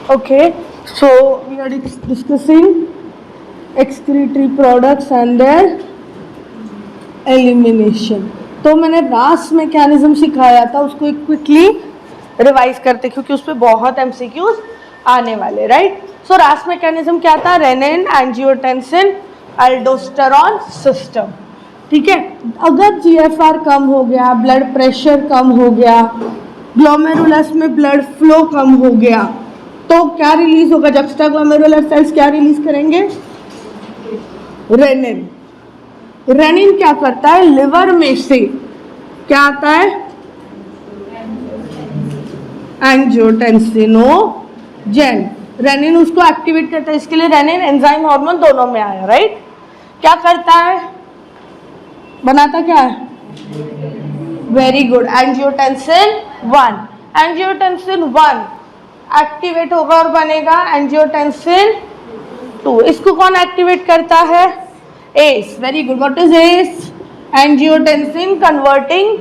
Okay, so we are discussing excretory products and their elimination. तो मैंने रास mechanism सिखाया था, उसको एक क्विकली रिवाइज करते क्योंकि उस पर बहुत एमसीक्यूज आने वाले, राइट. सो रास मैकेनिज्म क्या था? Renin, angiotensin, aldosterone system. ठीक है. अगर जीएफआर कम हो गया, ब्लड प्रेशर कम हो गया, ग्लोमेरुलस में ब्लड फ्लो कम हो गया, तो क्या रिलीज होगा? जक्स्टा ग्लोमेरुलर सेल्स क्या रिलीज करेंगे? रेनिन. रेनिन क्या करता है? लिवर में से क्या आता है? एंजियोटेंसिनोजेन. रेनिन उसको एक्टिवेट करता है, इसके लिए रेनिन एंजाइम हार्मोन दोनों में आया, राइट. क्या करता है? बनाता क्या है? Very good. Angiotensin 1. Angiotensin 1 activate होगा और बनेगा एंजियोटेंसिन 2. इसको कौन एक्टिवेट करता है? S. Very good. What is S? Angiotensin converting.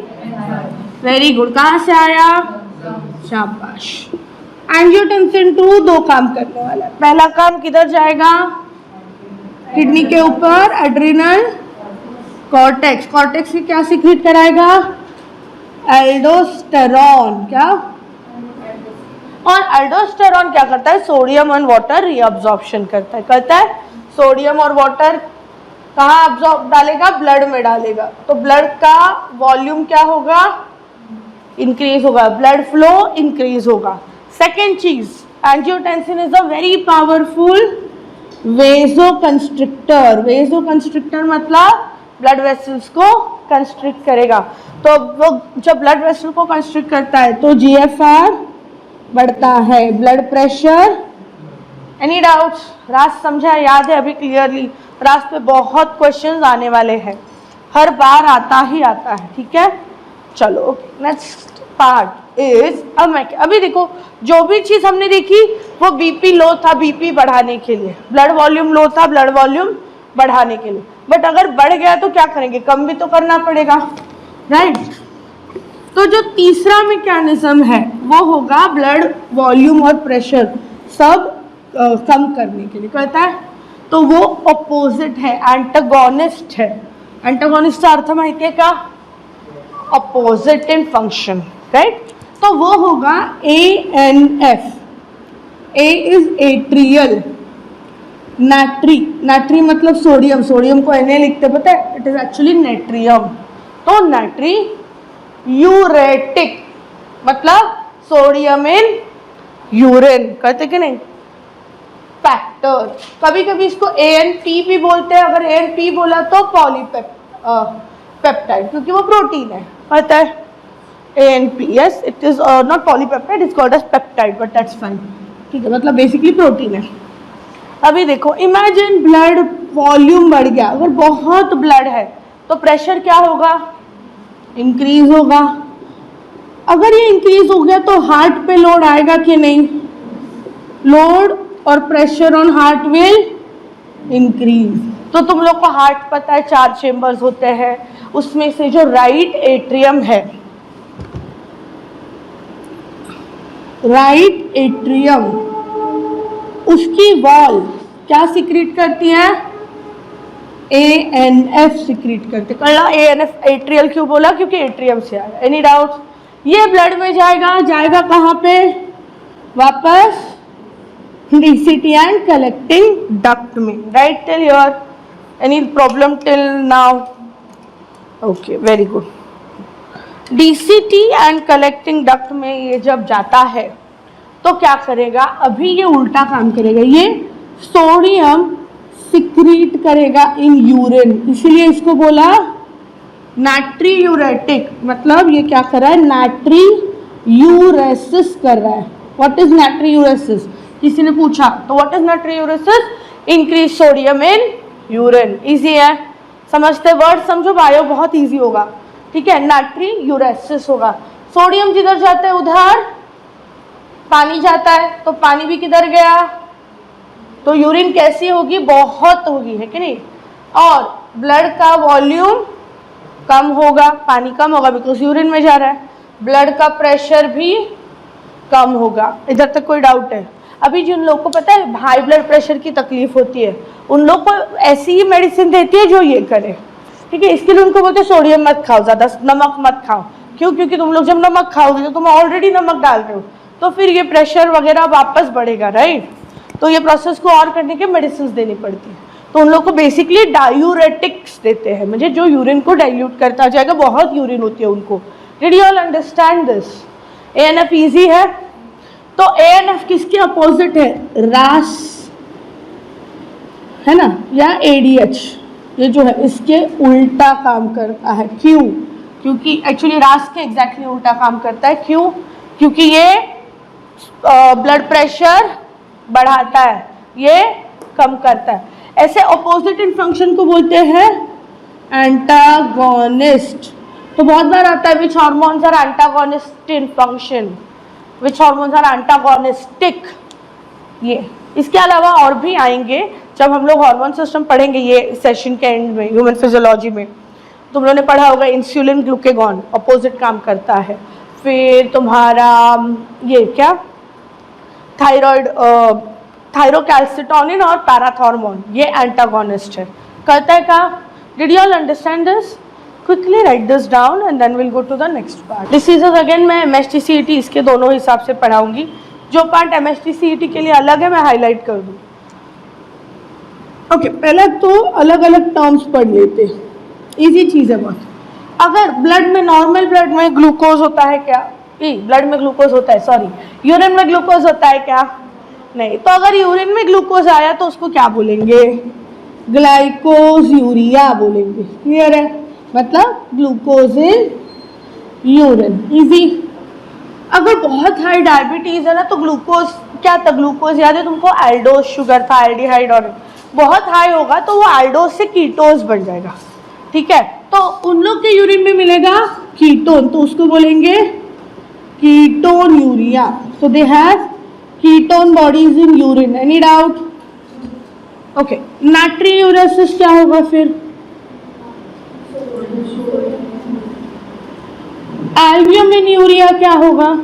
Very good. कहाँ से आया? शाबाश. एंजियोटेंसिन 2 दो काम करने वाला है. पहला काम किधर जाएगा? किडनी के ऊपर, एड्रिनल कॉर्टेक्स. कॉर्टेक्स से क्या सीक्रेट कराएगा? एल्डोस्टेरॉन. क्या? और एल्डोस्टेरॉन क्या करता है? सोडियम और वाटर रीअब्जॉर्प्शन करता है. सोडियम और वाटर कहाँ अब्जॉर्ब डालेगा? ब्लड में डालेगा. तो ब्लड का वॉल्यूम क्या होगा? इंक्रीज होगा. ब्लड फ्लो इंक्रीज होगा. सेकेंड चीज, angiotensin is a very powerful vasoconstrictor. Vasoconstrictor मतलब ब्लड वेसल्स को कंस्ट्रिक्ट करेगा. तो वो जब ब्लड वेसल को कंस्ट्रिक्ट करता है तो जीएफआर बढ़ता है, ब्लड प्रेशर. Any doubts? रास समझा? याद है अभी क्लियरली? रास पे बहुत क्वेश्चंस आने वाले हैं, हर बार आता ही आता है. ठीक है, चलो नेक्स्ट पार्ट इज अभी देखो, जो भी चीज हमने देखी वो बीपी लो था, बीपी बढ़ाने के लिए. ब्लड वॉल्यूम लो था, ब्लड वॉल्यूम बढ़ाने के लिए. बट अगर बढ़ गया तो क्या करेंगे? कम भी तो करना पड़ेगा, राइट. तो जो तीसरा मैकेनिज्म है वो होगा ब्लड वॉल्यूम और प्रेशर सब कम करने के लिए करता है. तो वो ऑपोजिट है, एंटागोनिस्ट है. एंटागोनिस्ट का अर्थ माहिती है का? Opposite in function, right. तो वो होगा ANF. A is atrial. Natri. Natri मतलब सोडियम. सोडियम को Na लिखते, पता है? It is actually natrium. तो नाट्री. यूरेटिक मतलब सोडियम इन यूरिन, कहते कि नहीं? फैक्टर. कभी कभी इसको ANP भी बोलते हैं. अगर ANP बोला तो पॉलीपेप्टाइड, क्योंकि वो प्रोटीन है. पता है? ANP, yes, it is not polypeptide, it's called as peptide, but that's fine. ठीक है, मतलब बेसिकली प्रोटीन है. अभी देखो, इमेजिन ब्लड वॉल्यूम बढ़ गया. अगर बहुत ब्लड है तो प्रेशर क्या होगा? इंक्रीज होगा. अगर ये इंक्रीज हो गया तो हार्ट पे लोड आएगा कि नहीं? लोड और pressure on heart will increase. तो तुम लोग को हार्ट पता है 4 चेम्बर्स होते हैं. उसमें से जो राइट एट्रियम है, राइट एट्रियम, उसकी वॉल क्या सीक्रेट करती है? ANF सीक्रेट करते. कल ANF एट्रियल क्यों बोला? क्योंकि एट्रियम से आया. Any doubts? ये ब्लड में जाएगा कहाँ पे? वापस DCT एंड कलेक्टिंग डक्ट में, right. Till your any problem till now? Okay, very good. DCT and collecting duct में ये जब जाता है तो क्या करेगा? अभी ये उल्टा काम करेगा. ये सोडियम सिक्रीट करेगा इन यूरिन, इसीलिए इसको बोला नाट्री यूरेटिक. मतलब ये क्या कर रहा है? नाट्री यूरेसिस कर रहा है. What is natri uresis? किसी ने पूछा तो what is natri uresis? Increase sodium in urine. Easy है, समझते? वर्ड समझो, बायो बहुत इजी होगा. ठीक है, नाट्री यूरेसिस होगा. सोडियम जिधर जाता है उधर पानी जाता है, तो पानी भी किधर गया? तो यूरिन कैसी होगी? बहुत होगी, है कि नहीं? और ब्लड का वॉल्यूम कम होगा, पानी कम होगा बिकॉज यूरिन में जा रहा है. ब्लड का प्रेशर भी कम होगा. इधर तक कोई डाउट है? अभी जिन लोग को पता है हाई ब्लड प्रेशर की तकलीफ होती है, उन लोग को ऐसी ही मेडिसिन देती है जो ये करे, ठीक है। इसके लिए उनको बोलते हैं सोडियम मत खाओ, ज़्यादा नमक मत खाओ। क्यों? क्योंकि तुम लोग जब नमक खाओगे तो तुम ऑलरेडी नमक डाल रहे हो, तो फिर ये प्रेशर वगैरह वापस बढ़ेगा, राइट। तो ये प्रोसेस को और करने के मेडिसिन देनी पड़ती है। तो उन लोग को बेसिकली डायूरेटिक्स देते हैं, मुझे जो यूरिन को डाइल्यूट करता जाएगा, बहुत यूरिन होती है उनको। Did you all understand this? ANF easy है। तो ANF किसके अपोजिट है? रास है ना, या ADH, ये जो है इसके उल्टा काम करता है। क्यों? क्योंकि एक्चुअली रास के एग्जैक्टली उल्टा काम करता है। क्यों? क्योंकि ये ब्लड प्रेशर बढ़ाता है, ये कम करता है। ऐसे अपोजिट इन फंक्शन को बोलते हैं एंटागोनिस्ट। तो बहुत बार आता है which hormones are antagonist in function, which hormones are antagonistic. ये इसके अलावा और भी आएंगे जब हम लोग हार्मोन सिस्टम पढ़ेंगे ये सेशन के एंड में, ह्यूमन फिजियोलॉजी में। तुम लोगों ने पढ़ा होगा इंसुलिन ग्लूकेगॉन अपोजिट काम करता है। फिर तुम्हारा ये क्या थायराइड, थायरोकैल्सिटोनिन और पैराथॉर्मोन, ये एंटागोनिस्ट है। करता है क्या? Did you all understand this? Quickly write this down and then will go to the next part. Diseases again मैं MHT CET इसके दोनों हिसाब से पढ़ाऊंगी। जो पार्ट MHT CET के लिए अलग है मैं हाईलाइट कर दूँ। ओके, पहले तो अलग अलग टर्म्स पढ़ लेते, इजी चीज़ है बहुत। अगर ब्लड में, नॉर्मल ब्लड में ग्लूकोज होता है क्या? ब्लड में ग्लूकोज होता है, सॉरी, यूरिन में ग्लूकोज होता है क्या? नहीं। तो अगर यूरिन में ग्लूकोज आया तो उसको क्या बोलेंगे? ग्लाइकोज यूरिया बोलेंगे। क्लियर है? मतलब ग्लूकोज इन यूरिन, इजी। अगर बहुत हाई डायबिटीज है ना तो ग्लूकोज क्या था? ग्लूकोज याद है तुमको? एल्डोज शुगर था, एल्डिहाइड, और बहुत हाई होगा तो वो एल्डोज से कीटोज बन जाएगा, ठीक है। तो उन लोग के यूरिन में मिलेगा कीटोन, तो उसको बोलेंगे ketonuria. So they have ketone bodies in urine. Any doubt? Okay, natriuresis क्या होगा फिर? एल्ब्यूमिन यूरिया क्या होगा?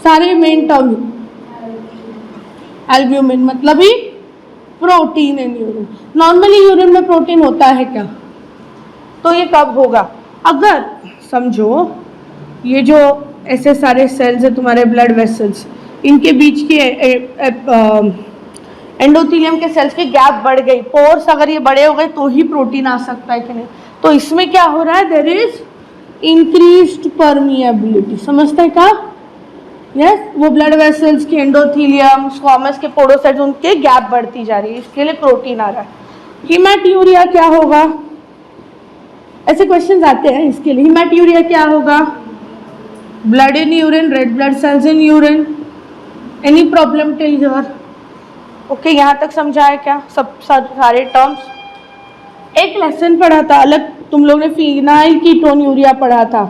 सारे मेन टर्म एल्ब्यूमिन मतलब ही protein in urine. Normally urine में प्रोटीन होता है क्या? तो ये कब होगा? अगर समझो ये जो ऐसे सारे सेल्स है तुम्हारे ब्लड वेसल्स, इनके बीच के एंडोथेलियम के सेल्स की गैप बढ़ गई, पोर्स अगर ये बड़े हो गए तो ही प्रोटीन आ सकता है कि नहीं। तो इसमें क्या हो रहा है? There is increased permeability. समझते हैं क्या? यस, वो ब्लड वेसल्स के एंडोथेलियम, स्क्वामस के पोरोसाइट्स, उनके गैप बढ़ती जा रही है, इसके लिए प्रोटीन आ रहा है। हीमेट्यूरिया क्या होगा? ऐसे क्वेश्चंस आते हैं इसके लिए। हीमेट्यूरिया क्या होगा? Blood in urine, red blood cells in urine. Any problem till here? Okay, यहाँ तक समझा है क्या सब सारे टर्म्स? एक लेसन पढ़ा था अलग, तुम लोग ने फिनाइल कीटोन यूरिया पढ़ा था,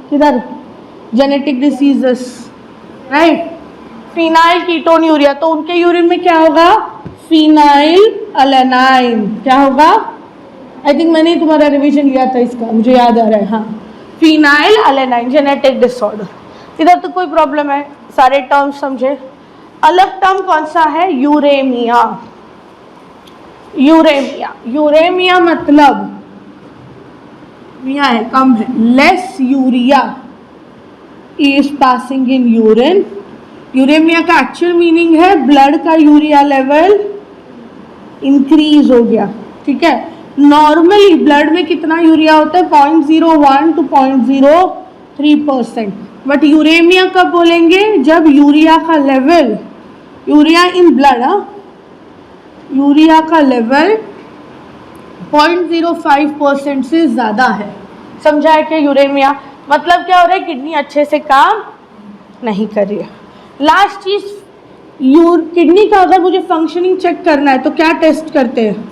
किधर? Genetic diseases, right. Phenyl ketone urea, तो उनके यूरिन में क्या होगा? फिनाइल अलेनाइन। क्या होगा? आई थिंक मैंने तुम्हारा रिवीजन लिया था इसका, मुझे याद आ रहा है। हाँ, फिनाइल अलेनाइन, जेनेटिक डिसऑर्डर। इधर तो कोई प्रॉब्लम है, सारे टर्म्स समझे। अलग टर्म कौन सा है? यूरेमिया। यूरेमिया, यूरेमिया मतलब है कम है, less urea is passing in urine. Uremia का एक्चुअल मीनिंग है ब्लड का यूरिया लेवल इंक्रीज हो गया, ठीक है। नॉर्मली ब्लड में कितना यूरिया होता है? 0.01 to 0.03%। बट यूरेमिया कब बोलेंगे? जब यूरिया का level, urea in blood, urea का लेवल 0.05% से ज़्यादा है। समझा है क्या? यूरेमिया मतलब क्या हो रहा है? किडनी अच्छे से काम नहीं कर रही है। लास्ट चीज, किडनी का अगर मुझे फंक्शनिंग चेक करना है तो क्या टेस्ट करते हैं?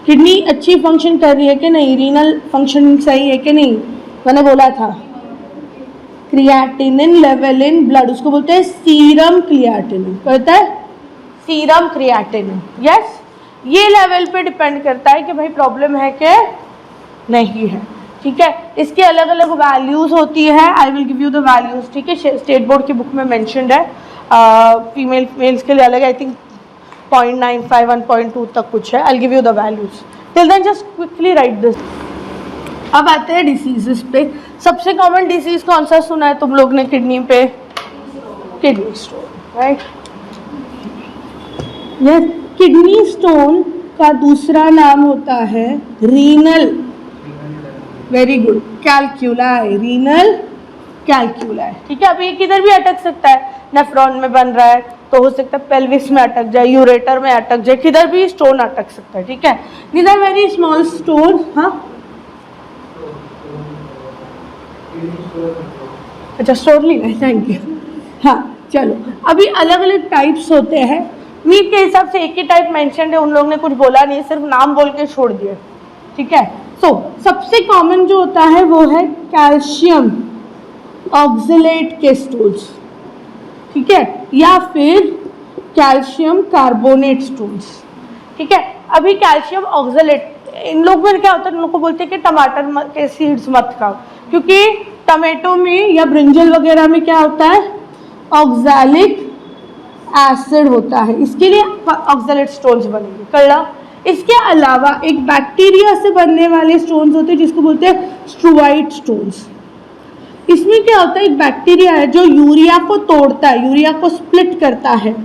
किडनी अच्छी फंक्शन कर रही है कि नहीं, रीनल फंक्शनिंग सही है कि नहीं। मैंने बोला था क्रिएटिनिन लेवल इन ब्लड, उसको बोलते हैं सीरम क्रिएटिनिन। कहता है सीरम क्रिएटिनिन। यस, ये लेवल पे डिपेंड करता है कि भाई प्रॉब्लम है कि नहीं है, ठीक है। इसके अलग अलग वैल्यूज होती है, I will give you the values, ठीक है। स्टेट बोर्ड की बुक में मेंशन्ड है, फीमेल मेल्स के लिए अलग, आई थिंक 0.95 1.2 तक कुछ है। I give you the values, till then just quickly write this. अब आते हैं डिसीजेस पे। सबसे कॉमन डिसीज कौन सा सुना है तुम लोग ने किडनी पे? Kidney stone, right. यह किडनी स्टोन का दूसरा नाम होता है renal, very good, कैल्क्यूलाई, renal calculi. ठीक है, अब ये किधर भी अटक सकता है, नेफ्रॉन में बन रहा है तो हो सकता है पेल्विस में अटक जाए, यूरेटर में अटक जाए, किधर भी स्टोन अटक सकता है। ठीक है, these are very small stones। हाँ, अच्छा स्टोन ली है, थैंक यू। हाँ चलो, अभी अलग अलग टाइप्स होते हैं। नीट के हिसाब से एक ही टाइप मेंशन है, उन लोगों ने कुछ बोला नहीं, सिर्फ नाम बोल के छोड़ दिए। ठीक है, सो सबसे कॉमन जो होता है वो है कैल्शियम ऑक्सलेट के स्टोन्स, ठीक है, या फिर कैल्शियम कार्बोनेट स्टोन्स। ठीक है, अभी कैल्शियम ऑक्सलेट, इन लोग में क्या होता है, इन लोग को बोलते हैं कि टमाटर के सीड्स मत खाओ, क्योंकि टमाटो में या ब्रिंजल वगैरह में क्या होता है, ऑक्सैलिक एसिड होता है, इसके लिए ऑक्सलेट स्टोन्स बनेंगे। कड़ा, इसके अलावा एक बैक्टीरिया से बनने वाले स्टोन्स होते हैं जिसको बोलते हैं स्ट्रूवाइट स्टोन्स। इसमें क्या होता है, एक बैक्टीरिया है जो यूरिया को तोड़ता है, यूरिया को स्प्लिट करता है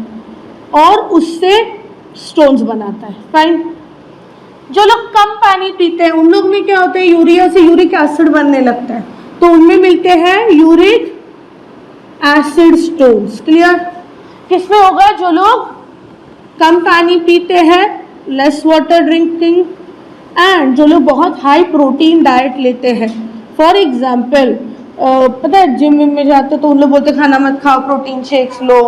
और उससे स्टोन्स बनाता है। फाइन। जो लोग कम पानी पीते हैं उन लोग में क्या होता है, यूरिया से यूरिक एसिड बनने लगता है, तो उनमें मिलते हैं यूरिक एसिड स्टोन्स। क्लियर? किसमें होगा, जो लोग कम पानी पीते हैं, लेस वाटर ड्रिंकिंग, एंड जो लोग बहुत हाई प्रोटीन डाइट लेते हैं। फॉर एग्जाम्पल, पता है जिम में जाते तो उन लोग बोलते खाना मत खाओ, प्रोटीन शेक्स लो,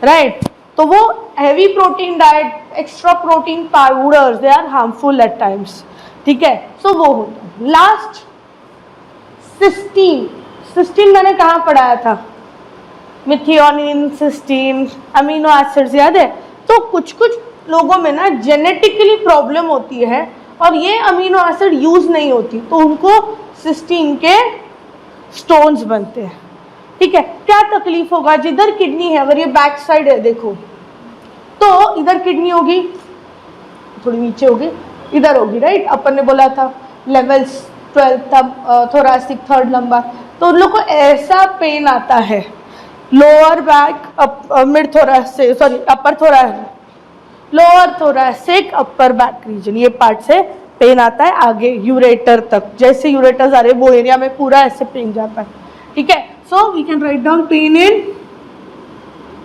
राइट? तो वो heavy protein diet, extra protein powders, they are harmful at times. ठीक है, सो वो होता है। लास्ट सिस्टीन, सिस्टीन मैंने कहाँ पढ़ाया था, मिथियोनिन, सिस्टीन, अमीनो एसिड्स, याद है? तो कुछ कुछ लोगों में ना जेनेटिकली प्रॉब्लम होती है और ये अमीनो एसिड यूज नहीं होती, तो उनको सिस्टीन के स्टोन्स बनते हैं। ठीक है, क्या तकलीफ होगा, जिधर किडनी है, अगर ये बैक साइड है देखो, तो इधर किडनी होगी, थोड़ी नीचे होगी, इधर होगी, राइट? अपन ने बोला था लेवल्स 12 तब थोरासिक, थर्ड लंबार, तो उन लोग को ऐसा पेन आता है, lower back, mid thoracic, sorry upper thoracic, lower thoracic, upper back region, ये पार्ट से पेन आता है आगे यूरेटर तक, जैसे यूरेटर्स आ रहे वो एरिया में पूरा ऐसे पेन जाता है। ठीक है, so we can write down pain in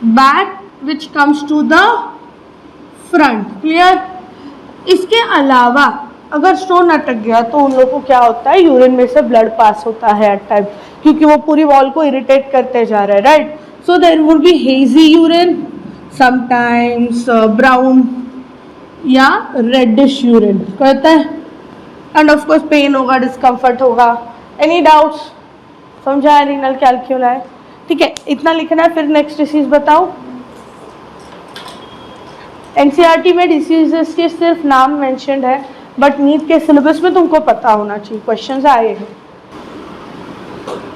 back which comes to the front. Clear? इसके अलावा अगर स्टोन अटक गया तो उन लोगों को क्या होता है, यूरिन में से ब्लड पास होता है एट टाइम, क्योंकि वो पूरी वॉल को इरिटेट करते जा रहा है, right? So there would be hazy urine, sometimes brown या रेडिश यूरिन कहता है, एंड ऑफ कोर्स पेन होगा, डिस्कम्फर्ट होगा। Any doubts? समझा रीनल कैल्क्यूलाई? ठीक है, इतना लिखना है। फिर नेक्स्ट डिसीज बताओ। एनसीईआरटी में डिसीजेस के सिर्फ नाम मेंशन्ड है, बट नीट के सिलेबस में तुमको पता होना चाहिए, क्वेश्चंस आए हैं।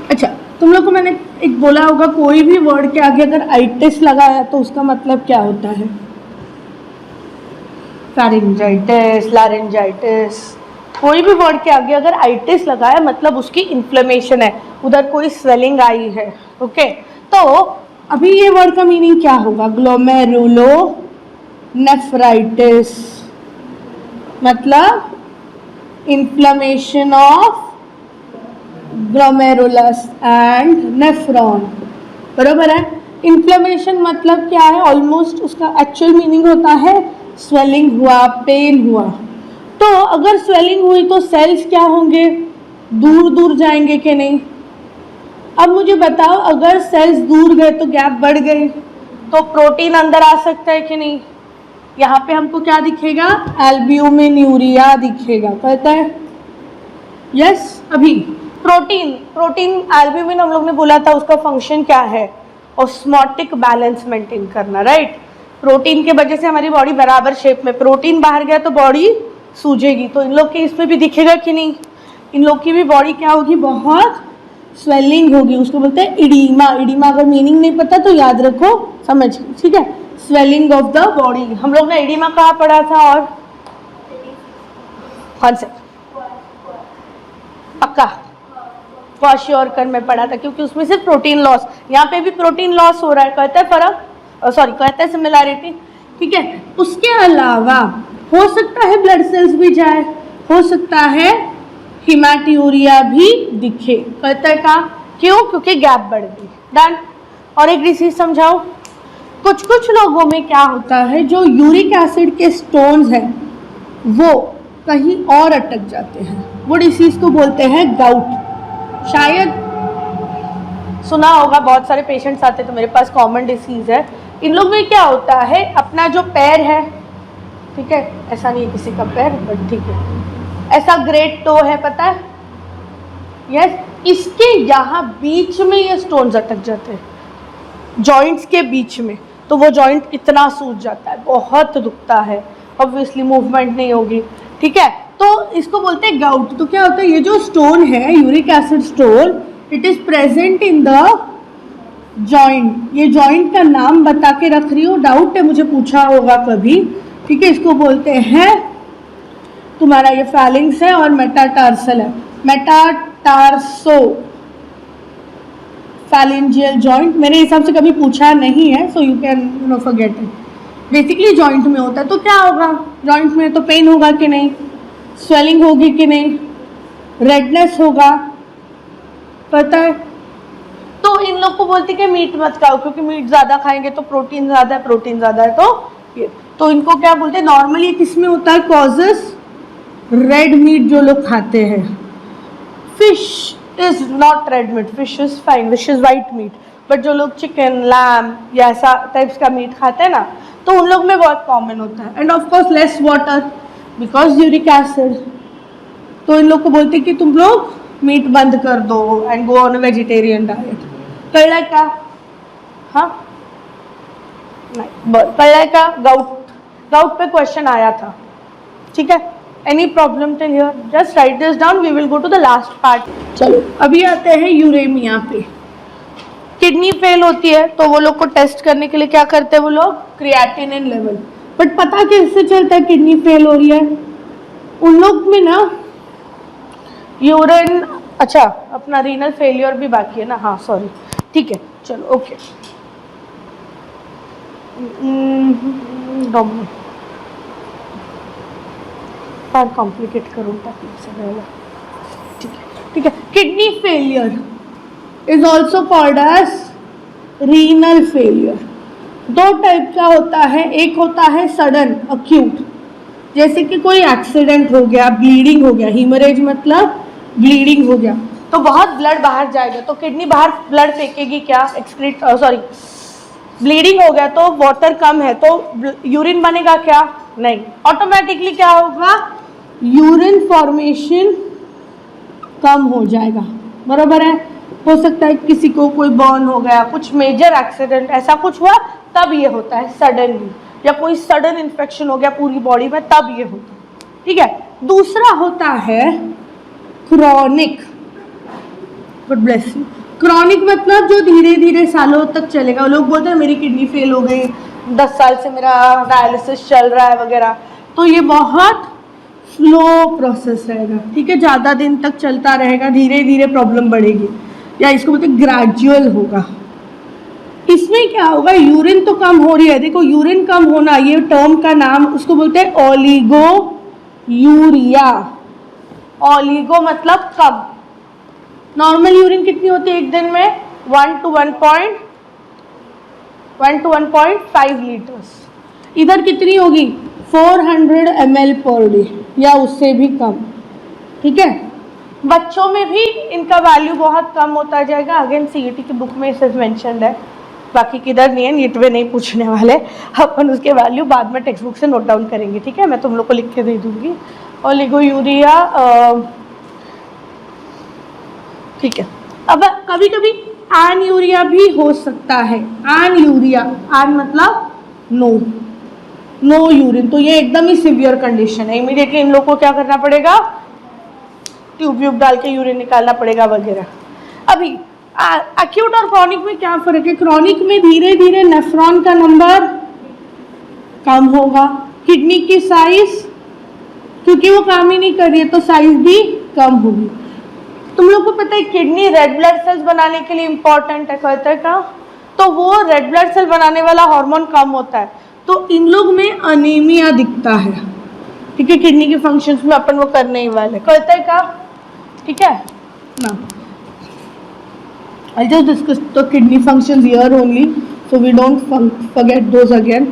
अच्छा, तुम लोग को मैंने एक बोला होगा, कोई भी वर्ड के आगे अगर आइटिस लगाया तो उसका मतलब क्या होता है, फेरिंजाइटिस, लारिंजाइटिस, कोई भी वर्ड के आगे अगर आइटिस लगाया मतलब उसकी इन्फ्लेमेशन है, उधर कोई स्वेलिंग आई है। ओके, तो अभी ये वर्ड का मीनिंग क्या होगा, ग्लोमेरुलो नेफ्राइटिस, मतलब inflammation of glomerulus and nephron, बरोबर है? इन्फ्लेमेशन मतलब क्या है, ऑलमोस्ट उसका एक्चुअल मीनिंग होता है स्वेलिंग हुआ, पेन हुआ। तो अगर स्वेलिंग हुई तो सेल्स क्या होंगे, दूर दूर जाएंगे कि नहीं? अब मुझे बताओ, अगर सेल्स दूर गए तो गैप बढ़ गई, तो प्रोटीन अंदर आ सकता है कि नहीं? यहाँ पे हमको क्या दिखेगा, एल्ब्यूमिन्यूरिया दिखेगा, कहता है यस। अभी प्रोटीन एल्ब्यूमिन हम लोग ने बोला था उसका फंक्शन क्या है, ऑस्मोटिक बैलेंस मेंटेन करना, राइट? प्रोटीन के वजह से हमारी बॉडी बराबर शेप में, प्रोटीन बाहर गया तो बॉडी सूजेगी, तो इन लोग के इसमें भी दिखेगा कि नहीं? इन लोग की भी बॉडी क्या होगी, बहुत स्वेलिंग होगी, उसको बोलते हैं इडीमा। इडीमा अगर मीनिंग नहीं पता तो याद रखो, समझ, ठीक है। स्वेलिंग ऑफ द बॉडी, हम लोग ने इडीमा कहाँ पढ़ा था और कौन से, पक्का क्वाशियोरकर में पढ़ा था, क्योंकि उसमें सिर्फ प्रोटीन लॉस, यहाँ पे भी प्रोटीन लॉस हो रहा है, कहते हैं फर्क, सॉरी कहते हैं सिमिलैरिटी, ठीक है। उसके अलावा हो सकता है ब्लड सेल्स भी जाए, हो सकता है हिमैट्यूरिया भी दिखे, कहते हैं का, क्यों, क्योंकि गैप बढ़ गई। डन। और एक डिसीज समझाओ, कुछ कुछ लोगों में क्या होता है, जो यूरिक एसिड के स्टोन्स हैं वो कहीं और अटक जाते हैं, वो डिसीज को बोलते हैं गाउट। शायद सुना होगा, बहुत सारे पेशेंट्स आते तो मेरे पास, कॉमन डिसीज है। इन लोग में क्या होता है, अपना जो पैर है, ठीक है, ऐसा नहीं है किसी का पैर, बट ठीक है, ऐसा ग्रेट टो है, पता है, यस, इसके यहाँ बीच में ये स्टोन्स अटक जाते हैं, जॉइंट्स के बीच में, तो वो जॉइंट इतना सूज जाता है, बहुत दुखता है, ऑब्वियसली मूवमेंट नहीं होगी, ठीक है। तो इसको बोलते हैं गाउट। तो क्या होता है, ये जो स्टोन है, uric acid stone, it is present in the joint. ये जॉइंट का नाम बता के रख रही हूँ, डाउट है, मुझे पूछा होगा कभी, ठीक है। इसको बोलते हैं, तुम्हारा ये फैलिंग्स है और मेटाटार्सल है, मेटाटार्सो फैलेंजियल जॉइंट, मेरे हिसाब से कभी पूछा नहीं है, so you can forget it. Basically joint में होता है, तो क्या होगा, जॉइंट में तो पेन होगा कि नहीं, स्वेलिंग होगी कि नहीं, रेडनेस होगा, पता है। तो इन लोग को बोलते हैं कि मीट मत खाओ, क्योंकि मीट ज़्यादा खाएंगे तो प्रोटीन ज़्यादा है, प्रोटीन ज़्यादा है तो ये, तो इनको क्या बोलते हैं, नॉर्मली ये किस में होता है, कॉजेस रेड मीट जो लोग खाते हैं। Fish is not red meat, fish is fine, fish is white meet, but जो लोग चिकन, लैम या ऐसा टाइप्स का मीट खाते हैं ना, तो उन लोग में बहुत कॉमन होता है। And of course less water because uric acid. तो इन लोग को बोलते हैं कि तुम लोग मीट बंद कर दो and go on a vegetarian diet. कळलं का? हाँ नहीं, कळलं का? गाउट पे क्वेश्चन आया था, ठीक है। Any problem till here? Just write this down, we will go to the last part. चलो अभी आते हैं यूरेमिया पे। किडनी फेल होती है तो वो लोग को टेस्ट करने के लिए क्या करते हैं वो लोग, क्रिएटिनिन लेवल। बट पता कैसे चलता है किडनी फेल हो रही है? उन लोग में ना यूरिन, अच्छा अपना रीनल फेलियर भी बाकी है ना, हाँ सॉरी, ठीक है चलो ओके। कॉम्प्लिकेट करूँ ठीक है। Kidney failure is also called as renal failure. दो टाइप का होता है, एक होता है सडन अक्यूट, जैसे कि कोई एक्सीडेंट हो गया, ब्लीडिंग हो गया, हीमरेज मतलब ब्लीडिंग हो गया, तो बहुत ब्लड बाहर जाएगा, तो किडनी बाहर ब्लड फेंकेगी क्या, एक्सक्रीट सॉरी, ब्लीडिंग हो गया तो वाटर कम है तो यूरिन बनेगा क्या, नहीं, ऑटोमेटिकली क्या होगा, यूरिन फॉर्मेशन कम हो जाएगा, बराबर है। हो सकता है किसी को कोई बर्न हो गया, कुछ मेजर एक्सीडेंट ऐसा कुछ हुआ, तब ये होता है सडनली, या कोई सडन इन्फेक्शन हो गया पूरी बॉडी में, तब ये होता है, ठीक है। दूसरा होता है chronic, good bless you. Chronic मतलब जो धीरे धीरे सालों तक चलेगा। लोग बोलते हैं मेरी किडनी फेल हो गई, 10 साल से मेरा डायलिसिस चल रहा है वगैरह, तो ये बहुत स्लो प्रोसेस रहेगा, ठीक है, ज़्यादा दिन तक चलता रहेगा, धीरे धीरे प्रॉब्लम बढ़ेगी, या इसको बोलते हैं ग्रेजुअल होगा। इसमें क्या होगा, यूरिन तो कम हो रही है, देखो यूरिन कम होना, ये टर्म का नाम, उसको बोलते हैं ओलिगो यूरिया। ओलिगो मतलब कम। नॉर्मल यूरिन कितनी होती है एक दिन में, 1 to 1.5 लीटर्स। इधर कितनी होगी, 400 ml पर डे या उससे भी कम, ठीक है। बच्चों में भी इनका वैल्यू बहुत कम होता जाएगा, अगेन सीईटी की बुक में इसे मेंशन्ड है, बाकी किधर नहीं है, नीट में नहीं पूछने वाले, अपन उसके वैल्यू बाद में टेक्स्ट बुक से नोट डाउन करेंगे, ठीक है, मैं तुम लोग को लिख के दे दूंगी। ओलिगोयूरिया, ठीक है। अब कभी कभी एनयूरिया भी हो सकता है, एनयूरिया, एन मतलब नो यूरिन, तो ये एकदम ही सिवियर कंडीशन है, इमीडिएटली इन लोग को क्या करना पड़ेगा, ट्यूब व्यूब डाल के यूरिन निकालना पड़ेगा वगैरह। अभी एक्यूट और क्रॉनिक में क्या फर्क है? क्रॉनिक में धीरे धीरे नेफ्रॉन का नंबर कम होगा, किडनी की साइज, क्योंकि वो काम ही नहीं कर रही है तो साइज भी कम होगी। तुम लोग को पता है किडनी रेड ब्लड सेल्स बनाने के लिए इंपॉर्टेंट है, कहते हैं का, तो वो रेड ब्लड सेल बनाने वाला हार्मोन कम होता है तो इन लोग में अनीमिया दिखता है। ठीक है, किडनी के फंक्शंस में अपन वो करने ही वाले, कहते हैं का, ठीक है ना। I'll just discuss the kidney functions here only, so we don't forget those again.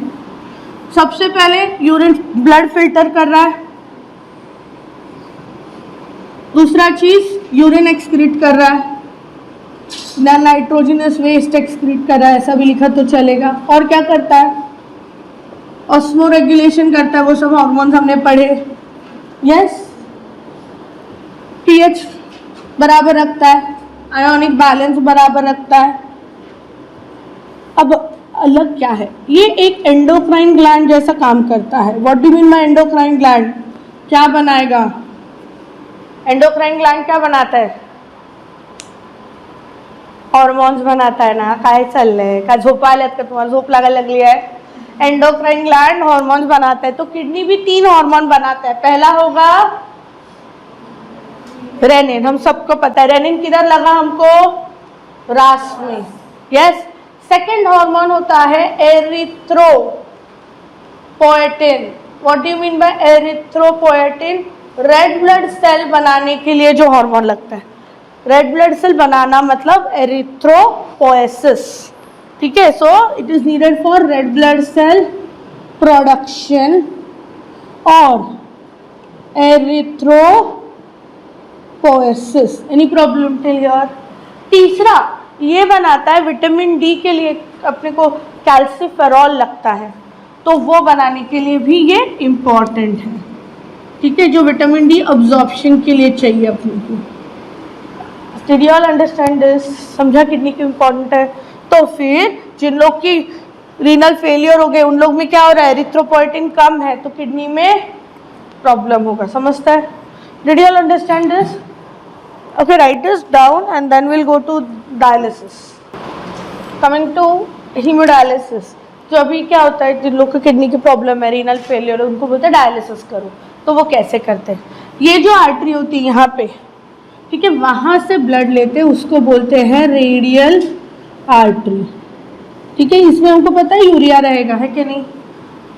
सबसे पहले यूरिन ब्लड फिल्टर कर रहा है, दूसरा चीज यूरिन एक्सक्रीट कर रहा है, नाइट्रोजनस वेस्ट एक्सक्रीट कर रहा है, ऐसा भी लिखा तो चलेगा। और क्या करता है? ऑस्मो रेगुलेशन करता है, वो सब हार्मोन्स हमने पढ़े। यस, पीएच बराबर रखता है, आयोनिक बैलेंस बराबर रखता है। अब अलग क्या है? ये एक एंडोक्राइन ग्लैंड जैसा काम करता है। What do mean by endocrine gland? क्या बनाएगा? एंडोक्राइन ग्लैंड क्या बनाता है? हॉर्मोन्स बनाता है ना। काय चाललंय का? झोपा आल्यात का तुम्हाला? झोप लागायला लागली आहे? एंडोक्राइन ग्लैंड हॉर्मोन्स बनाता है, तो किडनी भी 3 हार्मोन बनाता है। पहला होगा रेनिन, हम सबको पता है रेनिन किधर लगा हमको? रास में। यस। सेकंड हार्मोन होता है erythropoietin. What do you mean by erythropoietin? Red blood cell बनाने के लिए जो हार्मोन लगता है। रेड ब्लड सेल बनाना मतलब एरिथ्रोपोएसिस। ठीक है, so it is needed for red blood cell production और erythropoiesis. Any problem till here? तीसरा ये बनाता है विटामिन डी के लिए, अपने को कैल्सिफेरॉल लगता है, तो वो बनाने के लिए भी ये इम्पॉर्टेंट है। ठीक है, जो विटामिन डी अब्जॉर्प्शन के लिए चाहिए अपने को। Did you all understand this? समझा किडनी क्यों इम्पॉर्टेंट है? तो फिर जिन लोग की रीनल फेलियर हो गए उन लोग में क्या हो रहा है? एरिथ्रोपोएटिन कम है तो किडनी में प्रॉब्लम होगा। समझता है? Did you all understand this? Okay, write this down and then we'll go to dialysis. Coming to hemodialysis, जो अभी क्या होता है, जिन लोग को किडनी की प्रॉब्लम है, रीनल फेलियर है, उनको बोलते हैं डायलिसिस करो। तो वो कैसे करते हैं? ये जो आर्टरी होती है यहाँ पे, ठीक है, वहाँ से ब्लड लेते हैं, उसको बोलते हैं रेडियल आर्टरी। ठीक है, इसमें हमको पता है यूरिया रहेगा, है कि नहीं?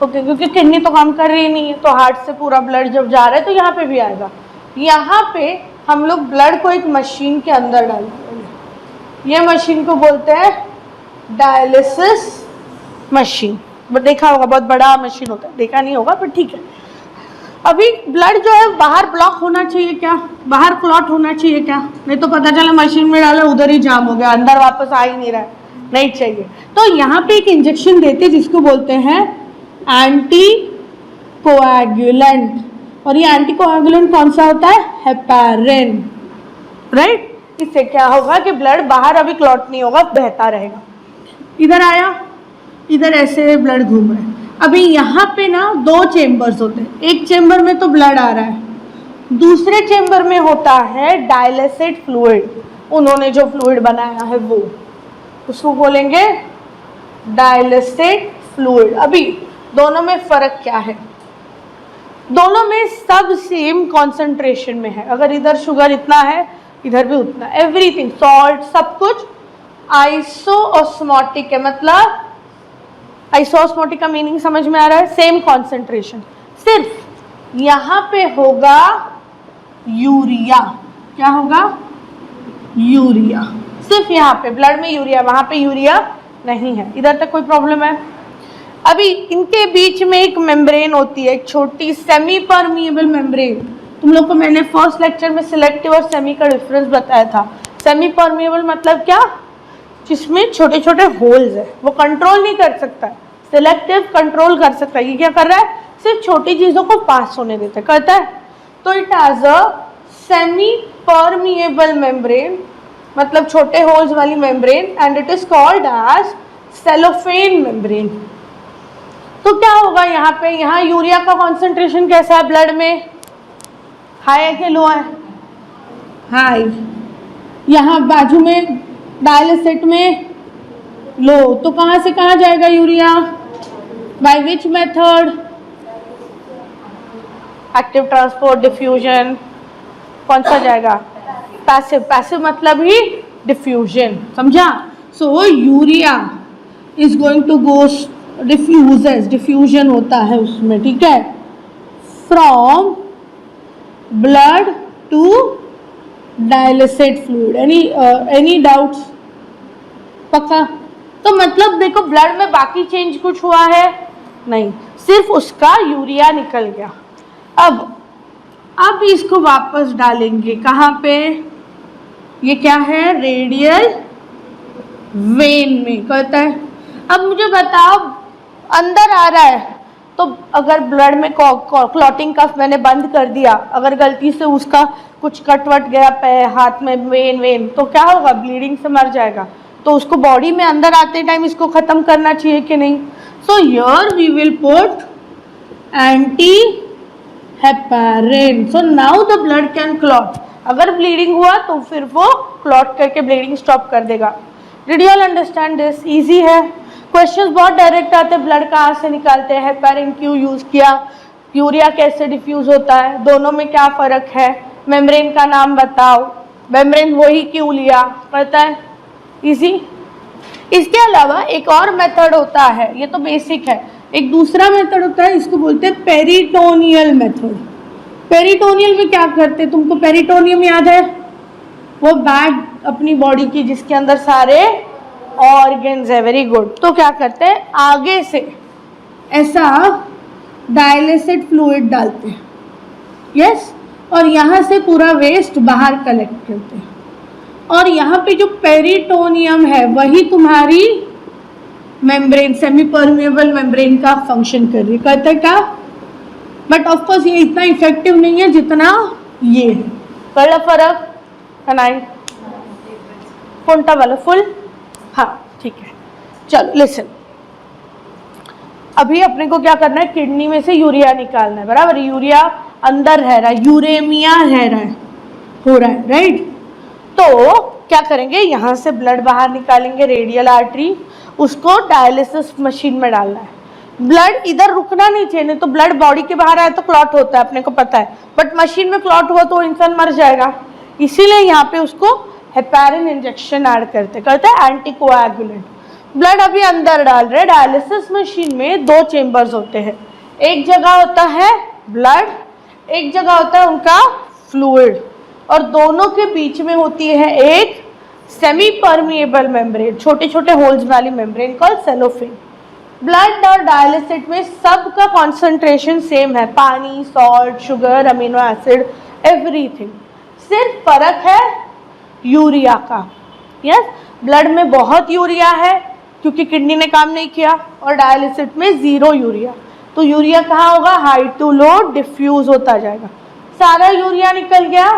ओके, क्योंकि किडनी तो काम कर रही नहीं है, तो हार्ट से पूरा ब्लड जब जा रहा है तो यहाँ पे भी आएगा। यहाँ पे हम लोग ब्लड को एक मशीन के अंदर डालते हैं, ये मशीन को बोलते हैं डायलिसिस मशीन। देखा होगा, बहुत बड़ा मशीन होता है, देखा नहीं होगा पर ठीक है। अभी ब्लड जो है बाहर ब्लॉक होना चाहिए क्या? बाहर क्लॉट होना चाहिए क्या? नहीं तो पता चला मशीन में डाला उधर ही जाम हो गया, अंदर वापस आ ही नहीं रहा है, नहीं चाहिए। तो यहाँ पे एक इंजेक्शन देते जिसको बोलते हैं एंटी कोएगुलेंट, और ये एंटीकोएगुलेंट कौन सा होता है? हेपारिन। राइट? इससे क्या होगा कि ब्लड बाहर अभी क्लॉट नहीं होगा, बहता रहेगा। इधर आया, इधर ऐसे ब्लड घूम रहा है। अभी यहाँ पे ना 2 चेम्बर्स होते हैं, एक चेम्बर में तो ब्लड आ रहा है, दूसरे चेम्बर में होता है डायलिसिड फ्लूइड। उन्होंने जो फ्लूइड बनाया है वो, उसको बोलेंगे डायलिसिड फ्लूइड। अभी दोनों में फर्क क्या है? दोनों में सब सेम कॉन्सेंट्रेशन में है। अगर इधर शुगर इतना है, इधर भी उतना, एवरीथिंग, सॉल्ट, सब कुछ आइसोऑस्मोटिक है। मतलब आइसोऑस्मोटिक का मीनिंग समझ में आ रहा है? सेम कॉन्सेंट्रेशन, सिर्फ यहाँ पे होगा यूरिया। क्या होगा? यूरिया। सिर्फ यहाँ पे ब्लड में यूरिया, वहाँ पे यूरिया नहीं है। इधर तक कोई प्रॉब्लम है? अभी इनके बीच में एक मेम्ब्रेन होती है, एक छोटी सेमी परमिएबल मेम्ब्रेन। तुम लोग को मैंने फर्स्ट लेक्चर में सिलेक्टिव और सेमी का डिफरेंस बताया था। सेमी परमिएबल मतलब क्या? जिसमें छोटे छोटे होल्स है, वो कंट्रोल नहीं कर सकता। सिलेक्टिव कंट्रोल कर सकता है। ये क्या कर रहा है? सिर्फ छोटी चीजों को पास होने देता है, करता है। तो it has a semi permeable membrane, मतलब छोटे होल्स वाली membrane, and it is called as cellophane membrane. तो क्या होगा यहाँ पे? यहाँ यूरिया का कॉन्सेंट्रेशन कैसा है ब्लड में? हाई है कि लो है? हाई। यहाँ बाजू में डायलिसिट में लो, तो कहाँ से कहाँ जाएगा urea? By which method? Active transport, diffusion, कौन सा जाएगा? पैसिव। पैसिव मतलब ही डिफ्यूजन, समझा? So urea is going to go diffuses, diffusion होता है उसमें, ठीक है, from blood to dialysate fluid. Any doubts? पक्का? तो मतलब देखो ब्लड में बाकी चेंज कुछ हुआ है नहीं, सिर्फ उसका यूरिया निकल गया। अब इसको वापस डालेंगे कहाँ पे? ये क्या है? रेडियल वेन में, कहता है। अब मुझे बताओ, अंदर आ रहा है तो अगर ब्लड में क्लॉटिंग का मैंने बंद कर दिया, अगर गलती से उसका कुछ कट वट गया पैर हाथ में, वेन तो क्या होगा? ब्लीडिंग से मर जाएगा। तो उसको बॉडी में अंदर आते टाइम इसको खत्म करना चाहिए कि नहीं? So here we will put anti heparin, so now the blood can clot. अगर ब्लीडिंग हुआ तो फिर वो क्लॉट करके ब्लीडिंग स्टॉप कर देगा। Did you all understand this? Easy है। क्वेश्चंस बहुत डायरेक्ट आते हैं, ब्लड कहाँ से निकालते हैं, हेपारिन क्यों यूज किया, यूरिया कैसे डिफ्यूज होता है, दोनों में क्या फर्क है, मेम्ब्रेन का नाम बताओ, मेम्ब्रेन वही क्यों लिया, पता है? इजी। इसके अलावा एक और मेथड होता है, ये तो बेसिक है, एक दूसरा मेथड होता है, इसको बोलते हैं पेरिटोनियल मेथड। पेरिटोनियल में क्या करते हैं? तुमको पेरिटोनियम याद है? वो बैग अपनी बॉडी की जिसके अंदर सारे ऑर्गन्स है। Very good. तो क्या करते हैं? आगे से ऐसा डायलिसिट फ्लूइड डालते हैं, यस, और यहाँ से पूरा वेस्ट बाहर कलेक्ट करते हैं, और यहाँ पे जो पेरिटोनियम है वही तुम्हारी मेम्ब्रेन, सेमी परमेबल मेम्ब्रेन का फंक्शन कर रही है। कहते हैं क्या? बट ऑफकोर्स ये इतना इफेक्टिव नहीं है जितना ये है। पहला फर्क कनाई फोंटा वाला फुल, हाँ ठीक है। चलो लिसन, अभी अपने को क्या करना है? किडनी में से यूरिया निकालना है, बराबर? यूरिया अंदर रह रहा है, यूरेमिया रह रहा है, हो रहा है, राइट? तो क्या करेंगे? यहाँ से ब्लड बाहर निकालेंगे, रेडियल आर्टरी, उसको डायलिसिस मशीन में डालना है। ब्लड इधर रुकना नहीं चाहिए, नहीं तो ब्लड बॉडी के बाहर आए तो क्लॉट होता है, अपने को पता है, बट मशीन में क्लॉट हुआ तो इंसान मर जाएगा। इसीलिए यहाँ पे उसको हेपारिन इंजेक्शन ऐड करते हैं एंटीकोएगुलेंट। ब्लड अभी अंदर डाल रहे। डायलिसिस मशीन में दो चेम्बर्स होते हैं, एक जगह होता है ब्लड, एक जगह होता है उनका फ्लूइड, और दोनों के बीच में होती है एक सेमी परमिएबल मेम्ब्रेन, छोटे छोटे होल्स वाली मेम्ब्रेन कॉल्ड सेलोफेन। ब्लड और डायलिसिट में सबका कॉन्सेंट्रेशन सेम है, पानी, salt, sugar, amino acid, everything. सिर्फ फर्क है यूरिया का। यस, ब्लड में बहुत यूरिया है क्योंकि किडनी ने काम नहीं किया, और डायलिसिट में जीरो यूरिया। तो यूरिया कहाँ होगा? हाई टू लो डिफ्यूज होता जाएगा। सारा यूरिया निकल गया,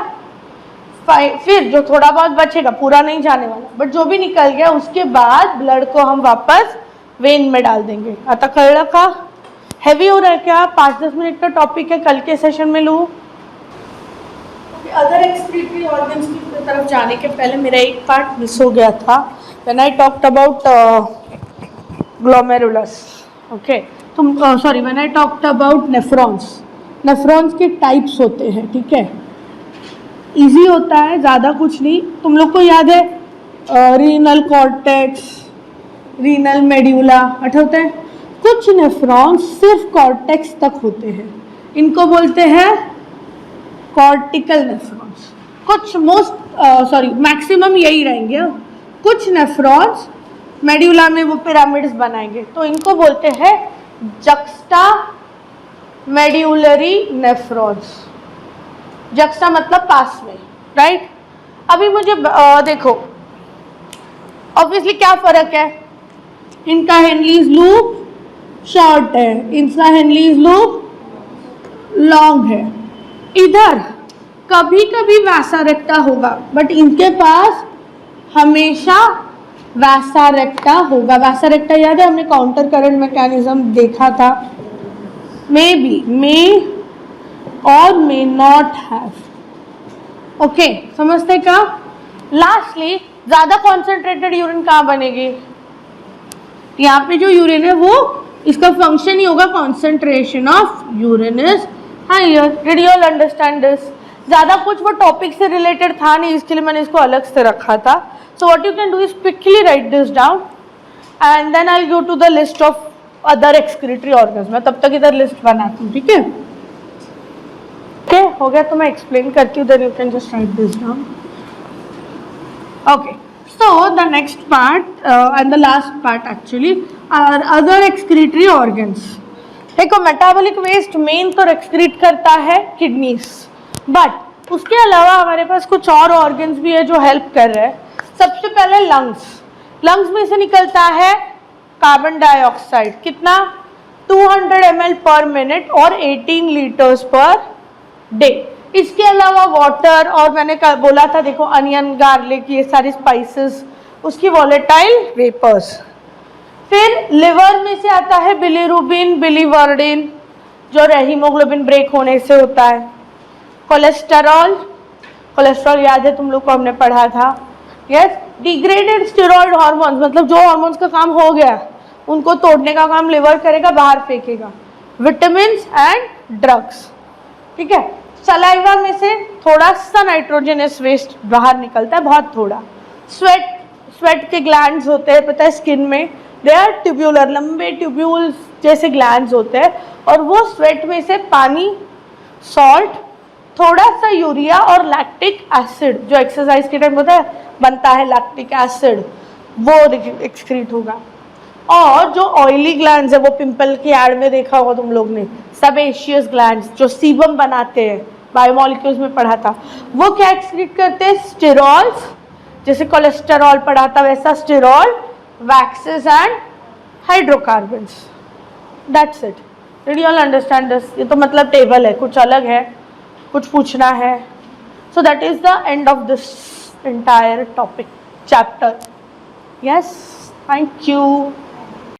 फिर जो थोड़ा बहुत बचेगा, पूरा नहीं जाने वाला, बट जो भी निकल गया उसके बाद ब्लड को हम वापस वेन में डाल देंगे। आता कल का हैवी हो रहा है क्या? 5-10 मिनट का टॉपिक है, कल के सेशन में लूँ। अदर एक्सक्रीटरी ऑर्गन्स की तरफ जाने के पहले मेरा एक पार्ट मिस हो गया था, when I talked about glomerulus. Okay, sorry, when I talked about nephrons. Nephrons के टाइप्स होते हैं, ठीक है? इजी होता है, ज़्यादा कुछ नहीं। तुम लोग को याद है रीनल कॉर्टेक्स, रीनल मेड्यूला, होता है? कुछ नेफ्रॉन्स सिर्फ कॉर्टेक्स तक होते हैं, इनको बोलते हैं कॉर्टिकल नेफ्रॉन्स। कुछ मैक्सिमम यही रहेंगे। कुछ नेफ्रॉन्स मेड्यूला में वो पिरामिड्स बनाएंगे, तो इनको बोलते हैं जक्स्टा मेड्यूलरी नेफ्रॉन्स। जक्स्टा मतलब पास में, राइट? अभी मुझे देखो, ऑब्वियसली क्या फर्क है? इनका हेनलीज लूप शॉर्ट है, इनका हेनलीज लूप लॉन्ग है। इधर कभी कभी वैसा रेक्टा होगा, बट इनके पास हमेशा वैसा रेक्टा होगा। वैसा रेक्टा याद है? हमने काउंटर करंट मैकेनिज्म देखा था। मे बी, मे और मे नॉट हैव। ओके, समझते क्या? लास्टली ज्यादा कॉन्सेंट्रेटेड यूरिन कहाँ बनेगी? यहाँ पे जो यूरिन है वो इसका फंक्शन ही होगा concentration of urine is higher. Did you all understand this? ज्यादा कुछ वो टॉपिक से रिलेटेड था नहीं, इसके लिए मैंने इसको अलग से रखा था. So what you can do is quickly write this down and then I will go to the list of other excretory organs. मैं तब तक इधर लिस्ट बनाती हूँ, ठीक है? ओके, हो गया? तो मैं एक्सप्लेन करती हूँ, then you can just write this down. Okay, so the next part and the last part actually are other excretory organs. देखो मेटाबॉलिक वेस्ट मेन तो एक्सक्रीट करता है किडनीज, बट उसके अलावा हमारे पास कुछ और ऑर्गन्स भी है जो हेल्प कर रहे हैं. सबसे पहले लंग्स. लंग्स में से निकलता है कार्बन डाइऑक्साइड. कितना? 200 ml पर मिनट और 18 लीटर्स पर डे. इसके अलावा वाटर और मैंने बोला था देखो अनियन, गार्लिक, ये सारी स्पाइसेस, उसकी वॉलेटाइल वेपर्स. फिर लिवर में से आता है बिलीरुबिन, बिलीवर्डिन जो हीमोग्लोबिन ब्रेक होने से होता है. कोलेस्टेरॉल, कोलेस्ट्रॉल याद है तुम लोग को, हमने पढ़ा था. यस, डिग्रेडेड स्टेरॉइड हार्मोन्स, मतलब जो हार्मोन्स का काम हो गया उनको तोड़ने का काम लिवर करेगा, बाहर फेंकेगा. Vitamin and drugs. ठीक है. सलाइवा में से थोड़ा सा नाइट्रोजनस वेस्ट बाहर निकलता है, बहुत थोड़ा. स्वेट, स्वेट के ग्लैंड्स होते हैं, पता है स्किन में, दे आर ट्यूब्यूलर, लंबे ट्यूब्यूल्स जैसे ग्लैंड्स होते हैं, और वो स्वेट में से पानी, सॉल्ट, थोड़ा सा यूरिया और लैक्टिक एसिड, जो एक्सरसाइज के टाइम होता है बनता है लैक्टिक एसिड, वो एक्सक्रीट होगा. और जो ऑयली ग्लैंड्स है, वो पिंपल की एड में देखा होगा तुम लोग ने, सेबेशियस ग्लैंड्स जो सीबम बनाते हैं, बायोमोलिक्यूल्स में पढ़ा था, वो क्या एक्सक्रीट करते हैं? स्टेरॉल्स. जैसे कोलेस्टेरॉल पढ़ा था वैसा sterol, waxes and hydrocarbons. That's it. Did you all understand this? ये तो मतलब टेबल है, कुछ अलग है, कुछ पूछना है? So that is the end of this entire topic chapter. Yes, thank you.